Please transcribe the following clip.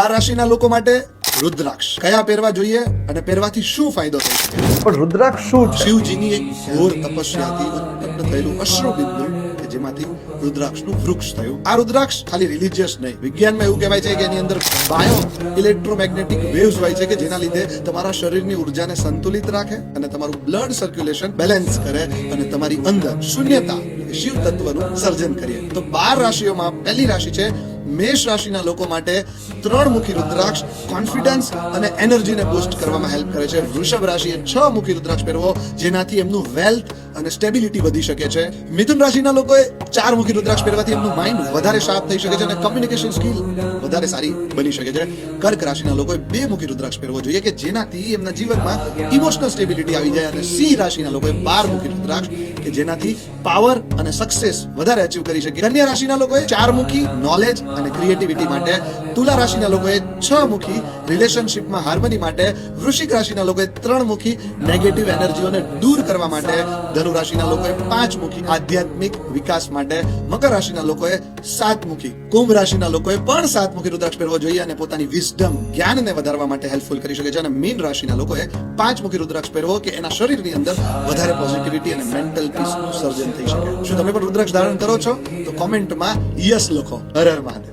આ રાશિના લોકો માટે રુદ્રાક્ષ કયા પહેરવા જોઈએ અને પહેરવાથી શું ફાયદો થઈ શકે? પણ રુદ્રાક્ષ શું છે? શિવજીની એક ઘોર તપસ્યાથી ઉત્પન્ન થયેલું અશ્રુબિંદુ કે જેમાંથી રુદ્રાક્ષનું વૃક્ષ થયું. આ રુદ્રાક્ષ ખાલી રિલિજિયસ નહીં, વિજ્ઞાનમાં એવું કહેવાય છે કે એની અંદર બાયો ઇલેક્ટ્રોમેગ્નેટિક વેવ્સ હોય છે કે જેના લીધે તમારા શરીરની ઉર્જાને સંતુલિત રાખે અને તમારું બ્લડ સર્ક્યુલેશન બેલેન્સ કરે અને તમારી અંદર શૂન્યતા શિવ તત્વનું સર્જન કરીએ. તો 12 રાશિઓમાં પહેલી રાશિ છે મેષ રાશિના લોકો માટે ત્રણમુખી રુદ્રાક્ષ કોન્ફિડન્સ અને એનર્જીને બૂસ્ટ કરવામાં હેલ્પ કરે છે. વૃષભ રાશિએ 6 મુખી રુદ્રાક્ષ પહેરવો જેનાથી એમનું વેલ્થ અને સ્ટેબિલિટી વધી શકે છે. મિથુન રાશિના લોકોએ 4 મુખી રુદ્રાક્ષ પહેરવાથી એમનું માઇન્ડ વધારે શાર્પ થઈ શકે છે અને કમ્યુનિકેશન સ્કિલ વધારે સારી બની શકે છે. કર્ક રાશિના લોકોએ 2 મુખી રુદ્રાક્ષ પહેરવો જોઈએ કે જેનાથી એમના જીવનમાં ઇમોશનલ સ્ટેબિલિટી આવી જાય. અને સિંહ રાશિના લોકોએ 12 મુખી રુદ્રાક્ષ કે જેનાથી પાવર અને સક્સેસ વધારે અચીવ કરી શકે. કન્યા રાશિના લોકોએ 4 મુખી નોલેજ અને ક્રિએટિવિટી માટે. તુલા રાશિના લોકોએ 6 મુખી રિલેશનશિપમાં હાર્મની માટે. વૃશ્ચિક રાશિના લોકોએ 3 મુખી નેગેટિવ એનર્જીઓને દૂર કરવા માટે. ધનુ રાશિના લોકોએ 5 મુખી આધ્યાત્મિક વિકાસ માટે. મકર રાશિના લોકોએ 7 મુખી. કુંભ રાશિના લોકોએ પણ 7 મુખી રુદ્રાક્ષ પહેરવો જોઈએ અને પોતાની વિઝડમ જ્ઞાનને વધારવા માટે હેલ્પફુલ કરી શકે છે. અને મીન રાશિના લોકોએ 5 મુખી રુદ્રાક્ષ પહેરવો કે એના શરીરની અંદર વધારે પોઝિટિવિટી અને મેન્ટલ પીસનું સર્જન થઈ શકે. શું તમે પણ રુદ્રાક્ષ ધારણ કરો છો? તો કોમેન્ટમાં યસ લખો. હર હર મહાદેવ.